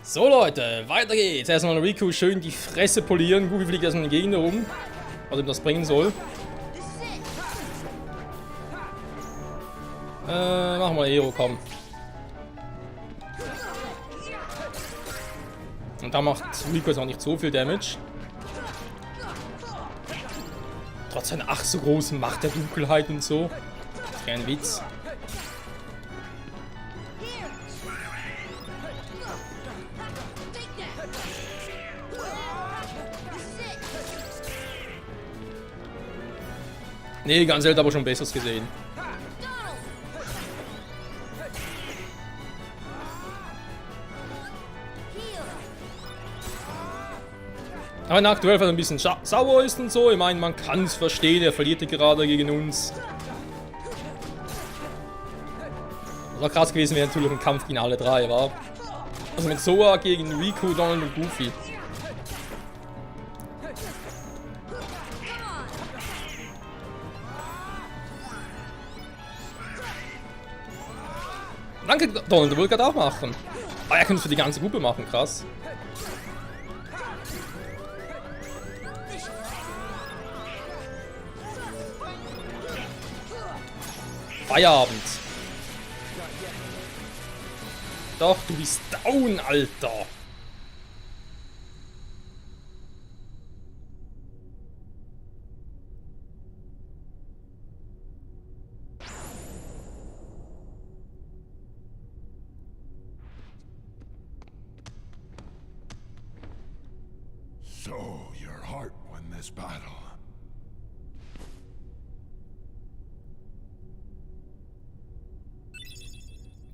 So Leute, weiter geht's. Erstmal Riku schön die Fresse polieren. Goofy fliegt erstmal in die Gegend rum. Was ihm das bringen soll. Machen wir Hero, komm. Und da macht Riku jetzt auch nicht so viel Damage. Trotz seiner ach so großen Macht der Dunkelheit und so. Kein Witz. Nee, ganz selten aber schon Besseres gesehen. Aber wenn er aktuell ein bisschen sauer ist und so, ich meine, man kann es verstehen, er verliert ja gerade gegen uns. Das war krass gewesen, wäre natürlich ein Kampf gegen alle drei, war. Also mit Sora gegen Riku, Donald und Goofy. Danke, Donald, du wolltest gerade auch machen. Ah, er könnte es für die ganze Gruppe machen, krass. Feierabend. Doch, du bist down, Alter. So, your heart won this battle.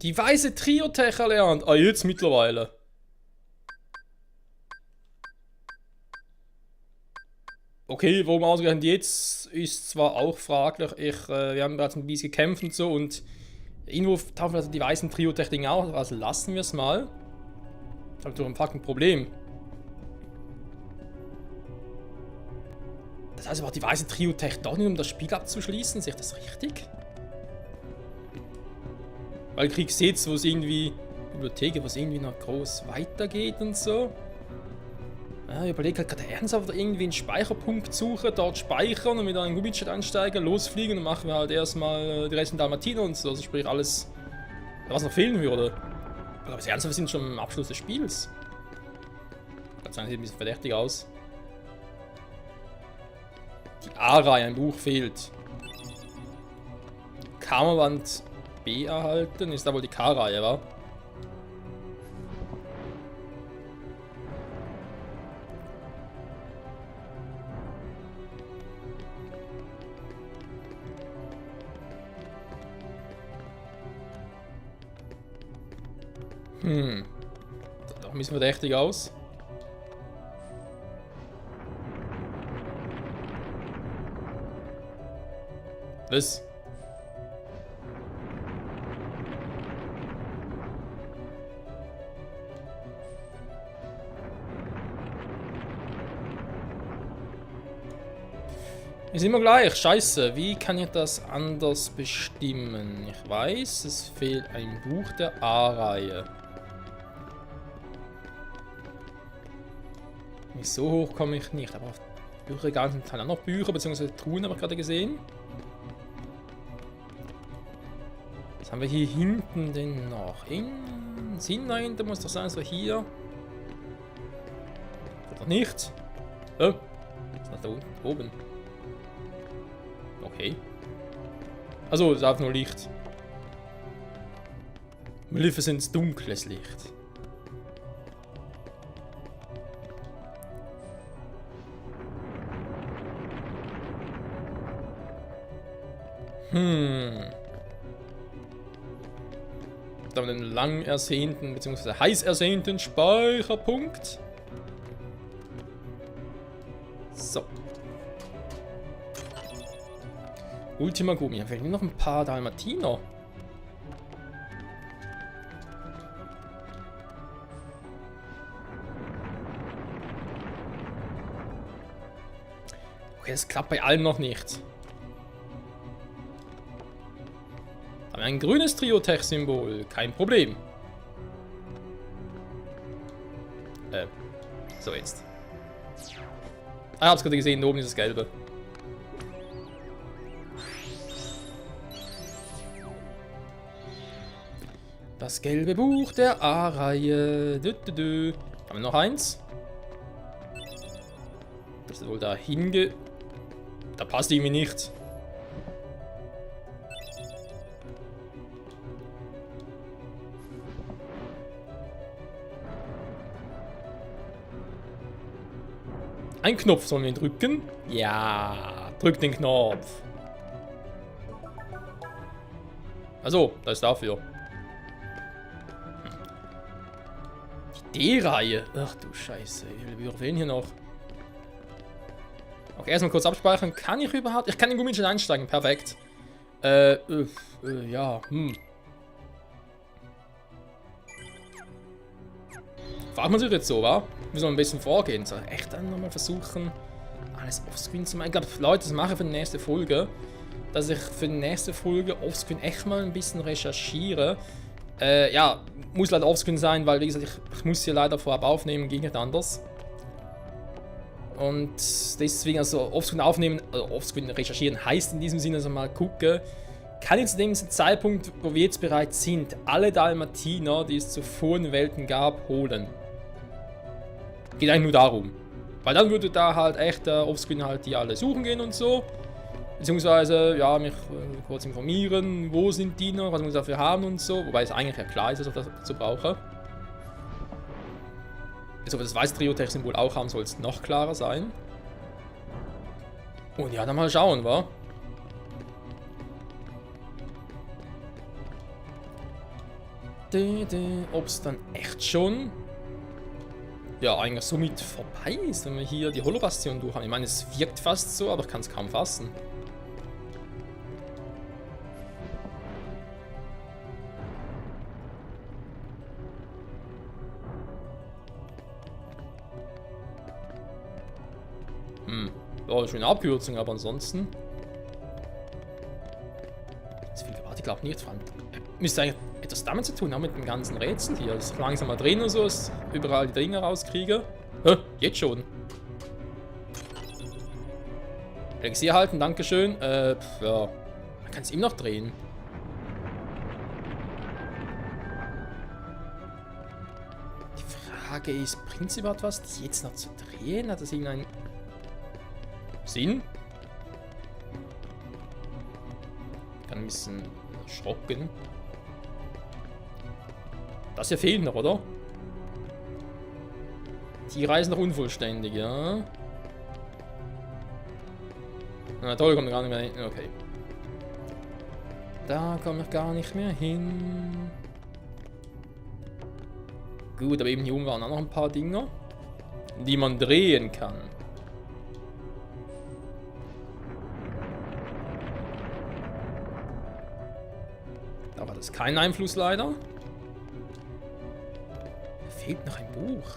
Die weiße Trio-Tech erlernt. Ah, jetzt mittlerweile. Okay, warum ausgerechnet jetzt, ist zwar auch fraglich. Wir haben bereits ein bisschen gekämpft und so und irgendwo tauchen also die weißen Trio-Tech-Dinge auch. Also lassen wir es mal. Das ist doch ein fucking Problem. Das heißt aber, die weiße Trio-Tech doch nicht, um das Spiel abzuschließen. Sehe ich das richtig? Weil kriegst jetzt, wo es irgendwie Bibliothek, wo es irgendwie noch groß weitergeht und so. Ja, ich überlege halt gerade ernsthaft irgendwie einen Speicherpunkt suchen, dort speichern und mit einem Gummichat einsteigen, losfliegen und dann machen wir halt erstmal die Rest in Dalmatiner und so. Also sprich alles, was noch fehlen würde. Aber das ernsthaft, wir sind schon am Abschluss des Spiels. Das sieht ein bisschen verdächtig aus. Die A-Reihe, ein Buch fehlt. Kammerwand B erhalten, ist da wohl die K-Reihe, wa? Das sieht auch ein bisschen verdächtig aus. Was? Ist immer gleich. Scheiße. Wie kann ich das anders bestimmen? Ich weiß, es fehlt ein Buch der A-Reihe. So hoch komme ich nicht. Aber auf Bücherregal sind halt auch noch Bücher, beziehungsweise Truhen habe ich gerade gesehen. Was haben wir hier hinten denn noch? In Sinn dahinter muss doch sein, so hier. Oder nicht? Oh, ist nach da unten, oben. Okay. Also, es ist einfach nur Licht. Maleficents dunkles Licht. Da haben wir den lang ersehnten, bzw. heiß ersehnten Speicherpunkt. So. Ultima Gummi. Da fehlen noch ein paar Dalmatiner. Okay, das klappt bei allen noch nicht. Aber ein grünes Trio-Tech-Symbol, kein Problem. So jetzt. Ah, ich hab's gerade gesehen, oben ist das Gelbe. Das gelbe Buch der A-Reihe. Haben wir noch eins? Das ist wohl da hinge... Da passt irgendwie nichts. Ein Knopf sollen wir drücken? Ja, drück den Knopf. Also, das ist dafür. Die D-Reihe. Ach du Scheiße, wir wählen hier noch. Okay, erstmal kurz abspeichern. Kann ich überhaupt? Ich kann in den Gummitschen einsteigen, perfekt. Ja, Fragt man sich jetzt so, wa? Wir sollen ein bisschen vorgehen. So, echt dann nochmal versuchen, alles offscreen zu machen. Ich glaube, Leute, das mache ich für die nächste Folge. Dass ich für die nächste Folge offscreen echt mal ein bisschen recherchiere. Ja, muss leider offscreen sein, weil, wie gesagt, ich muss hier leider vorab aufnehmen, ging nicht anders. Und deswegen, also offscreen aufnehmen, offscreen recherchieren heißt in diesem Sinne, also mal gucken. Kann ich zu dem Zeitpunkt, wo wir jetzt bereits sind, alle Dalmatiner, die es zuvor in den Welten gab, holen. Geht eigentlich nur darum. Weil dann würde da halt echt offscreen halt die alle suchen gehen und so. Beziehungsweise, ja, mich kurz informieren, wo sind die noch, was muss ich dafür haben und so. Wobei es eigentlich ja klar ist, dass ich das dazu brauche. Jetzt, ob wir das weiße Trio-Tech-Symbol auch haben, soll es noch klarer sein. Und ja, dann mal schauen, wa? Ob es dann echt schon... Ja, eigentlich somit vorbei ist, wenn wir hier die Holobastion durch haben. Ich meine, es wirkt fast so, aber ich kann es kaum fassen. Ja, schöne Abkürzung, aber ansonsten... Zu viel gewartet, ich glaube nicht. Müsste eigentlich etwas damit zu tun haben mit dem ganzen Rätsel hier. Dass ich langsam mal drehen und so, dass ich überall die Dinge rauskriege. Jetzt schon. Elixier halten, dankeschön. Ja. Man kann es ihm noch drehen. Die Frage ist, bringt es überhaupt was, das jetzt noch zu drehen? Hat das irgendeinen Sinn? Ich kann ein bisschen erschrocken. Das hier fehlt noch, oder? Die Reise noch unvollständig, ja. Na toll, kommt gar nicht mehr hin. Okay. Da komme ich gar nicht mehr hin. Gut, aber eben hier oben waren auch noch ein paar Dinger, die man drehen kann. Da war das kein Einfluss leider. Fehlt noch ein Buch.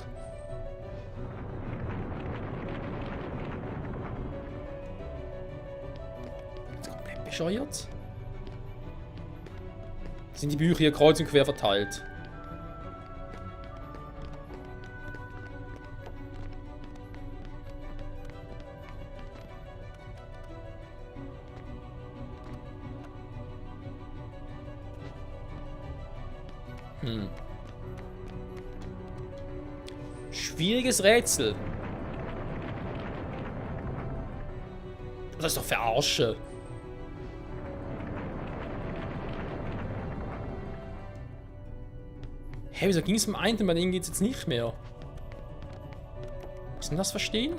Ist komplett bescheuert. Sind die Bücher hier kreuz und quer verteilt? Schwieriges Rätsel. Das ist doch Verarsche. Hä, wieso ging es beim einen, bei denen geht es jetzt nicht mehr? Muss man das verstehen?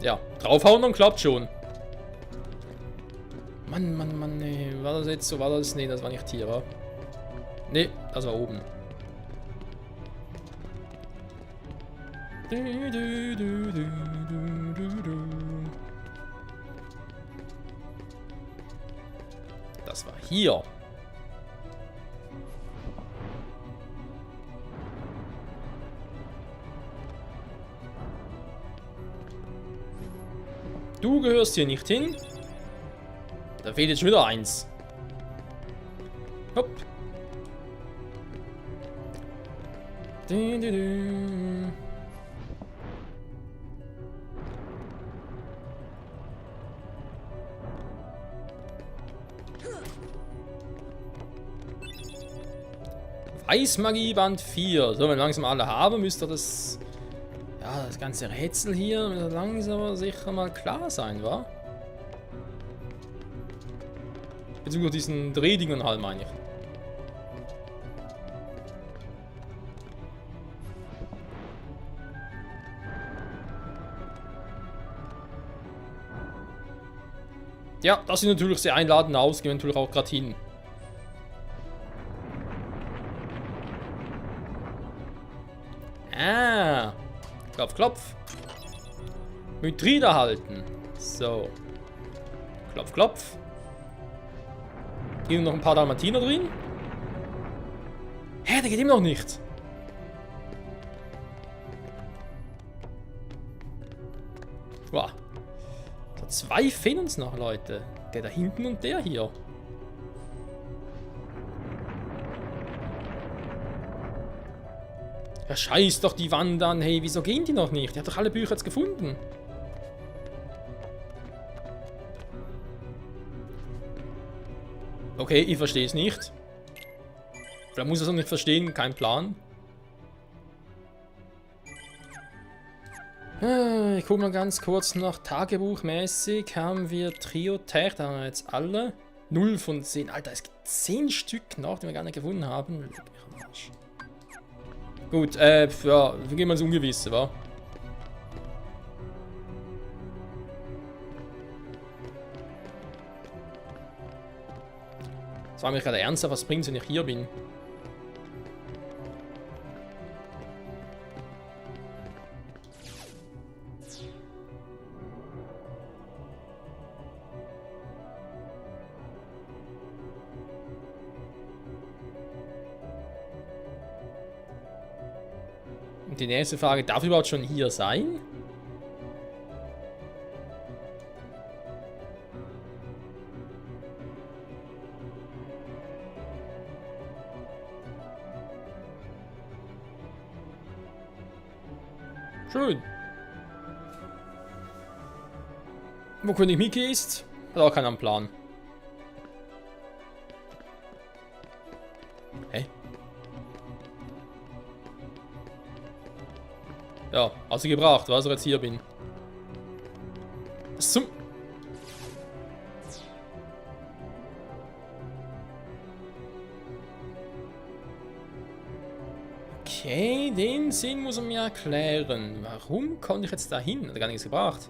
Ja, draufhauen und klappt schon. Mann, nee. War das jetzt so? War das? Nee, das war nicht hier, wa? Nee, das war oben. Das war hier. Du gehörst hier nicht hin. Da fehlt jetzt schon wieder eins. Hopp. Du, du, du. Weißmagie Band 4. So, wenn wir langsam alle haben, müsste das... Ja, das ganze Rätsel hier langsam aber sicher mal klar sein, wa? Beziehungsweise diesen Drehdingern halt, meine ich. Ja, das sieht natürlich sehr einladend aus, gehen wir natürlich auch gerade hin. Ah, klopf, klopf. Mythril erhalten. So. Klopf, klopf. Hier noch ein paar Dalmatiner drin. Hä, der geht immer noch nicht. Wow. So, zwei fehlen uns noch, Leute. Der da hinten und der hier. Ja, scheiß doch die Wand an. Hey, wieso gehen die noch nicht? Die hat doch alle Bücher jetzt gefunden. Okay, ich verstehe es nicht. Vielleicht muss er es auch nicht verstehen, kein Plan. Ich gucke mal ganz kurz noch. Tagebuchmäßig haben wir Trio-Tech, da haben wir jetzt alle. 0 von 10. Alter, es gibt 10 Stück noch, die wir gar nicht gefunden haben. Leck mich am Arsch. Gut, ja, wir gehen mal ins Ungewisse, wa? Das war mir gerade ernsthaft, was bringt es, wenn ich hier bin? Und die nächste Frage, darf ich überhaupt schon hier sein? Schön. Wo König Mickey ist, hat auch keinen Plan. Hä? Ja, also gebracht, was ich jetzt hier bin. So. Okay, den Sinn muss er mir erklären. Warum konnte ich jetzt da hin? Hat gar nichts gebracht.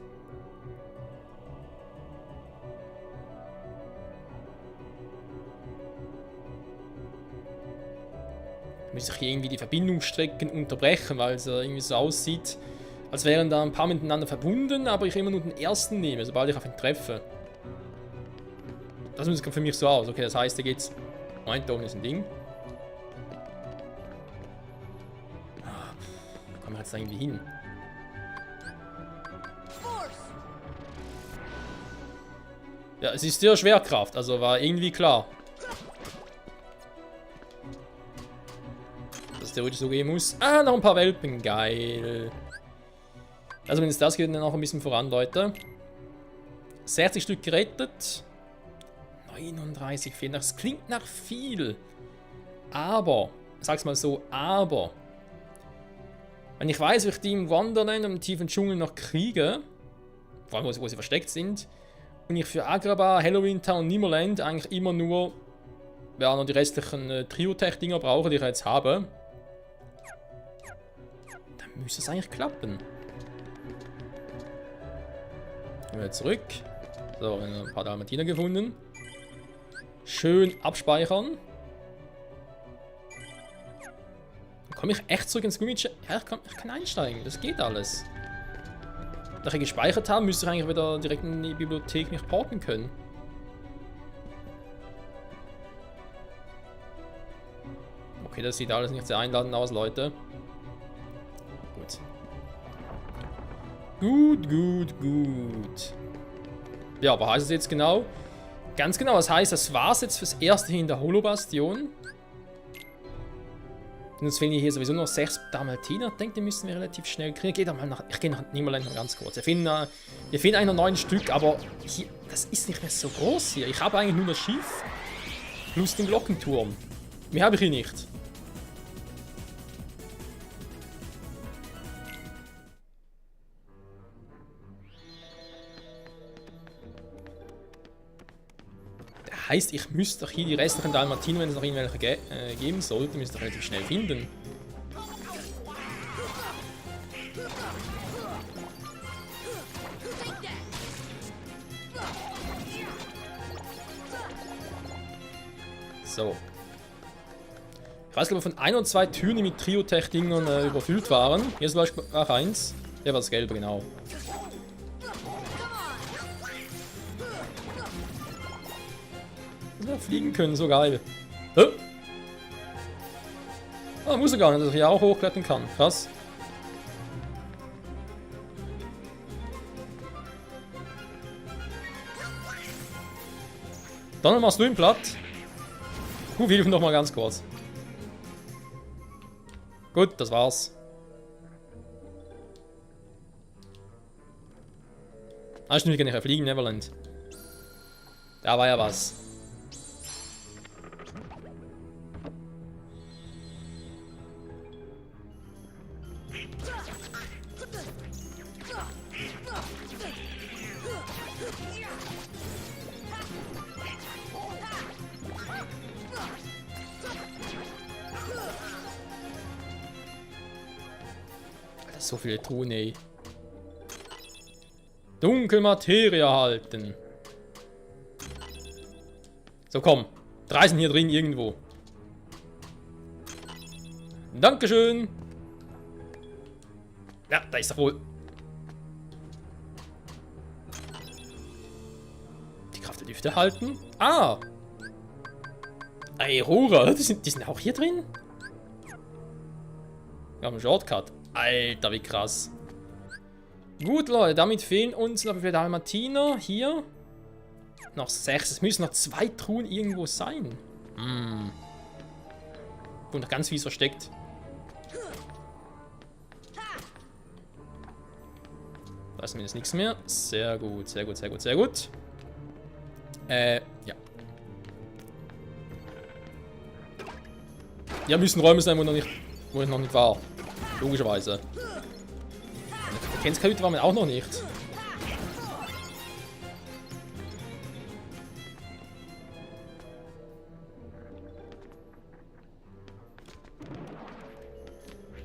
Muss ich hier irgendwie die Verbindungsstrecken unterbrechen, weil es irgendwie so aussieht, als wären da ein paar miteinander verbunden, aber ich immer nur den ersten nehme, sobald ich auf ihn treffe. Das sieht für mich so aus. Okay, das heißt, da geht's. Moment, da oben ist ein Ding. Da kommen wir jetzt da irgendwie hin. Ja, es ist ja Schwerkraft, also war irgendwie klar. Dass es theoretisch so gehen muss. Ah, noch ein paar Welpen, geil. Also wenn es das geht, dann auch ein bisschen voran, Leute. 60 Stück gerettet. 39 fehlen. Das klingt nach viel. Aber, ich sag's mal so, aber. Wenn ich weiß, wie ich die im Wonderland im tiefen Dschungel noch kriege, vor allem wo sie versteckt sind, und ich für Agrabah, Halloween Town, Neverland eigentlich immer nur noch die restlichen Trio-Tech-Dinger brauche, die ich jetzt habe, dann müsste es eigentlich klappen. Gehen wir zurück. So, wir haben ein paar Dalmatiner gefunden. Schön abspeichern. Dann komme ich echt zurück ins Gummitsche. Ja, ich kann einsteigen. Das geht alles. Nachdem ich gespeichert habe, müsste ich eigentlich wieder direkt in die Bibliothek mich porten können. Okay, das sieht alles nicht sehr einladend aus, Leute. Gut. Gut, gut, gut. Ja, was heißt das jetzt genau? Ganz genau, das heißt, das war's jetzt fürs erste hier in der Holobastion. Und jetzt fehlen hier sowieso noch 6 Dalmatiner. Ich denke, die müssen wir relativ schnell kriegen. Ich gehe nach Nimmerland noch ganz kurz. Wir finden eigentlich noch 9 Stück, aber hier, das ist nicht mehr so groß hier. Ich habe eigentlich nur das Schiff plus den Glockenturm. Mehr habe ich hier nicht. Heißt, ich müsste doch hier die restlichen Dalmatiner, wenn es noch irgendwelche geben sollte, müsste ich relativ schnell finden. So. Ich weiß, glaube ich, von 1 oder 2 Türen, die mit Triotech-Dingern überfüllt waren. Hier ist zum Beispiel auch eins. Der war das Gelbe, genau. Ja, fliegen können, so geil. Ah, muss er gar nicht, dass ich hier auch hochklettern kann. Krass. Dann machst du ihn platt. Wir helfen doch mal ganz kurz. Gut, das war's. Ah, stimmt, ich kann nicht fliegen, Neverland. Da war ja was. So viele Truhen, ey. Dunkelmaterie erhalten. So, komm. 3 sind hier drin irgendwo. Dankeschön. Ja, da ist doch wohl. Die Kraft der Düfte halten. Ah. Aurora. Die sind auch hier drin? Wir haben einen Shortcut. Alter, wie krass. Gut, Leute, damit fehlen uns noch für Dalmatiner. Hier. Noch 6. Es müssen noch 2 Truhen irgendwo sein. Und noch ganz fies versteckt. Da ist zumindest nichts mehr. Sehr gut, sehr gut, sehr gut, sehr gut. Ja. Ja, müssen Räume sein, wo ich noch nicht war. Logischerweise. Der Grenzkajüte war mir auch noch nicht.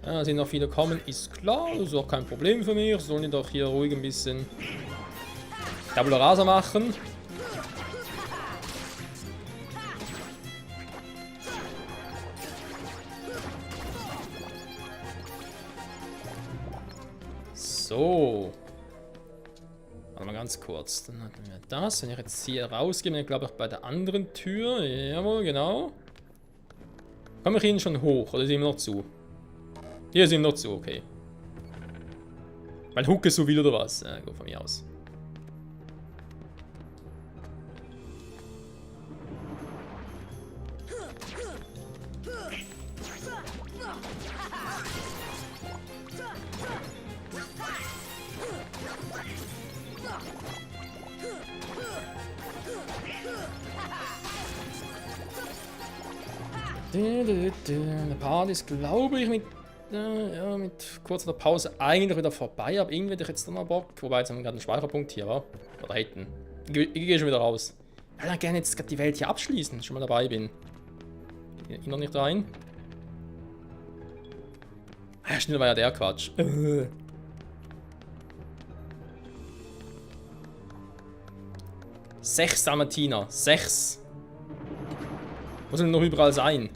Ja, sind noch viele kommen, ist klar. Das ist auch kein Problem für mich. Sollen die doch hier ruhig ein bisschen Tabula Rasa machen. So. Warte mal ganz kurz. Dann hatten wir das. Wenn ich jetzt hier rausgehe, dann glaube ich bei der anderen Tür. Jawohl, genau. Komme ich Ihnen schon hoch oder sind wir noch zu? Hier sind wir noch zu, okay. Mein Hook ist so will oder was? Ja, gut von mir aus. Der Part ist, glaube ich, mit kurzer Pause eigentlich wieder vorbei, aber irgendwie hätte ich jetzt noch mal Bock. Wobei, jetzt haben wir gerade einen Speicherpunkt hier, wa? Oder hinten. Ich gehe schon wieder raus. Ich würde gerne jetzt die Welt hier abschließen, dass ich schon mal dabei bin. Ich noch nicht rein. Ah, schnell war ja der Quatsch. 6 Dalmatiner. 6. Muss denn noch überall sein?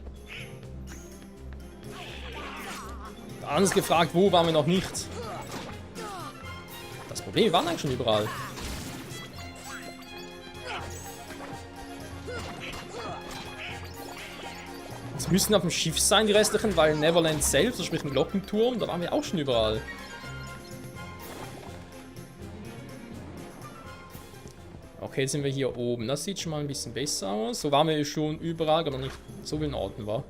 Anders gefragt, wo waren wir noch nicht? Das Problem, wir waren eigentlich schon überall. Es müssen auf dem Schiff sein, die restlichen, weil Neverland selbst, also sprich ein Glockenturm, da waren wir auch schon überall. Okay, jetzt sind wir hier oben. Das sieht schon mal ein bisschen besser aus. So waren wir ja schon überall, aber noch nicht so viel Norden war.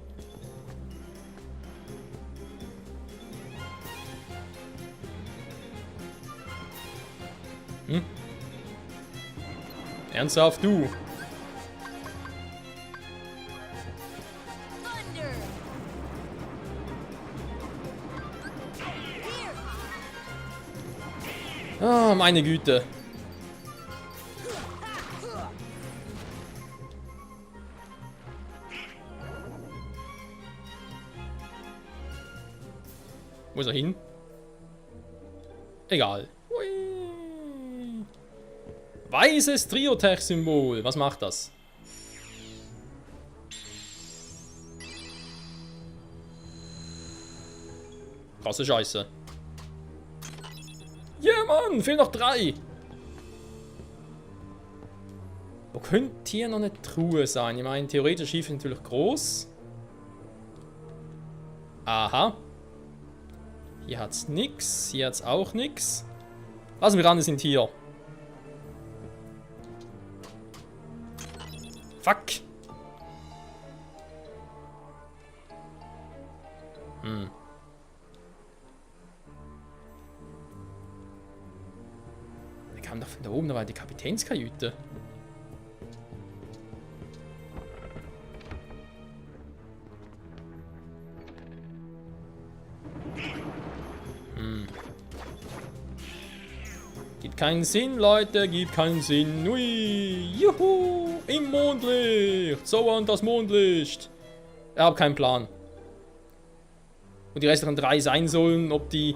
Hm? Ernsthaft, du? Ah, meine Güte. Wo ist er hin? Egal. Hui. Weißes Triotech-Symbol. Was macht das? Krasse Scheiße. Ja, Mann, fehlen noch 3. Wo könnte hier noch eine Truhe sein? Ich meine, theoretisch Schiff ist natürlich groß. Aha. Hier hat's nix. Hier hat's auch nix. Lassen wir ran, wir sind hier. Fuck. Der kam doch von da oben, da war die Kapitänskajüte. Gibt keinen Sinn, Leute, gibt keinen Sinn. Ui, juhu, im Mondlicht. So an das Mondlicht. Ich habe keinen Plan. Wo die restlichen 3 sein sollen, ob die...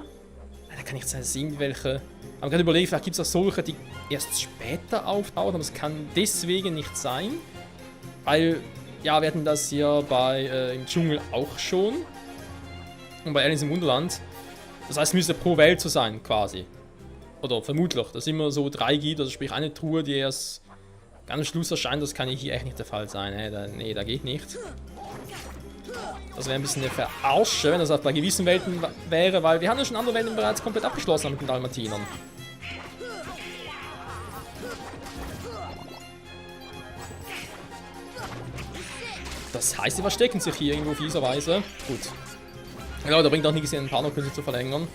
Da kann ich jetzt nicht sehen, welche... Aber gerade überlegt, vielleicht gibt es auch solche, die erst später auftauchen, aber es kann deswegen nicht sein. Weil, ja, wir hatten das ja bei im Dschungel auch schon. Und bei Alice im Wunderland. Das heißt, es müsste pro Welt so sein, quasi. Oder vermutlich, dass es immer so 3 gibt, also sprich eine Truhe, die erst ganz am Schluss erscheint, das kann hier echt nicht der Fall sein. Nee, da geht nicht. Das wäre ein bisschen eine Verarsche, wenn das auch bei gewissen Welten wäre, weil wir haben ja schon andere Welten bereits komplett abgeschlossen mit den Dalmatinern. Das heißt, sie verstecken sich hier irgendwo fieserweise. Gut. Ja, da bringt auch nichts, den Partnerkünstler zu verlängern.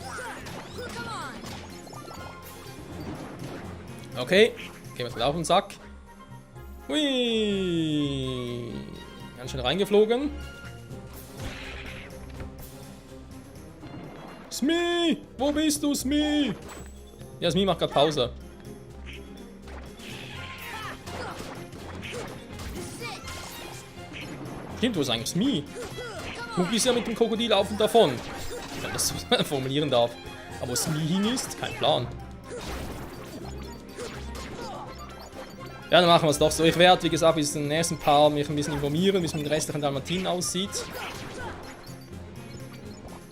Okay, gehen wir jetzt mal auf den Sack. Hui. Ganz schön reingeflogen. Smee! Wo bist du, Smee? Ja, Smee macht gerade Pause. Stimmt, wo ist eigentlich Smee? Mugi ist ja mit dem Krokodil auf und davon. Wenn das so formulieren darf. Aber wo Smee hin ist, kein Plan. Ja, dann machen wir es doch so. Ich werde, wie gesagt, bis zum nächsten Paar mich ein bisschen informieren, wie es mit den restlichen Dalmatinen aussieht.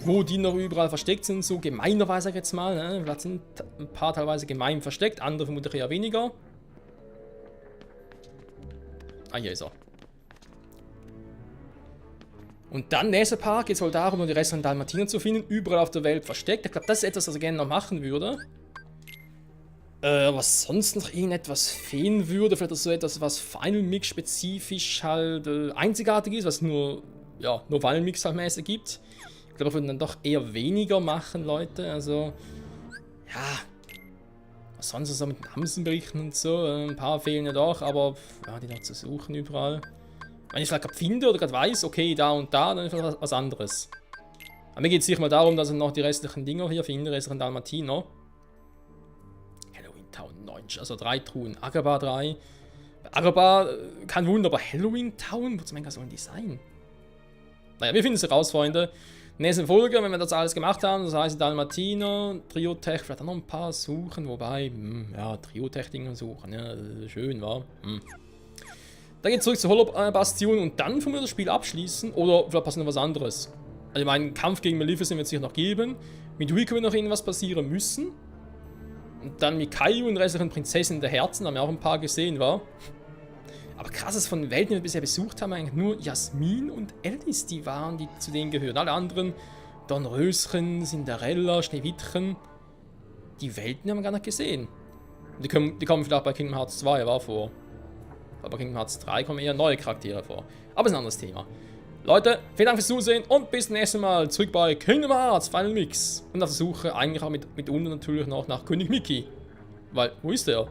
Wo die noch überall versteckt sind, so gemeinerweise jetzt mal. Ne? Vielleicht sind ein paar teilweise gemein versteckt, andere vermutlich eher weniger. Ah, hier ist er. Und dann, nächster Part, geht es wohl darum, die restlichen Dalmatiner zu finden, überall auf der Welt versteckt. Ich glaube, das ist etwas, was ich gerne noch machen würde. Was sonst noch irgendetwas fehlen würde, vielleicht so etwas, was Final Mix spezifisch halt einzigartig ist, was nur Final Mix halt mäßig gibt. Ich glaube, wir würden dann doch eher weniger machen, Leute. Also, ja. Was sonst so mit den Amsenberichten und so. Ein paar fehlen ja doch, aber ja, die noch zu suchen überall. Wenn ich vielleicht gerade finde oder gerade weiß, okay, da und da, dann ist vielleicht was anderes. Aber mir geht es sicher mal darum, dass ich noch die restlichen Dinger hier finde, die restlichen Dalmatiner. Halloween Town 9, also 3 Truhen. Agrabah 3. Agrabah, kein Wunder, aber Halloween Town, wozu sollen die sein? Naja, wir finden es heraus, Freunde. Nächste Folge, wenn wir das alles gemacht haben, das heißt Dalmatiner, Triotech, vielleicht auch noch ein paar suchen, wobei, ja, Triotech-Dinger suchen, ja, schön, war. Dann geht zurück zur Hollow-Bastion und dann können wir das Spiel abschließen, oder vielleicht passiert noch was anderes. Also ich meine, Kampf gegen Maleficent wird es sicher noch geben, mit Rico wird noch irgendwas passieren müssen. Und dann mit Caillou und restlichen Prinzessinnen der Herzen, haben wir auch ein paar gesehen, war. Aber krass ist, von den Welten, die wir bisher besucht haben, eigentlich nur Jasmin und Alice, die waren, die zu denen gehören. Alle anderen, Dornröschen, Cinderella, Schneewittchen, die Welten haben wir gar nicht gesehen. Die kommen vielleicht bei Kingdom Hearts 2 vor. Aber bei Kingdom Hearts 3 kommen eher neue Charaktere vor. Aber ist ein anderes Thema. Leute, vielen Dank fürs Zusehen und bis zum nächsten Mal zurück bei Kingdom Hearts Final Mix. Und auf der Suche eigentlich auch mit unten natürlich noch nach König Mickey. Weil, wo ist der?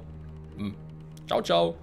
Ciao, ciao.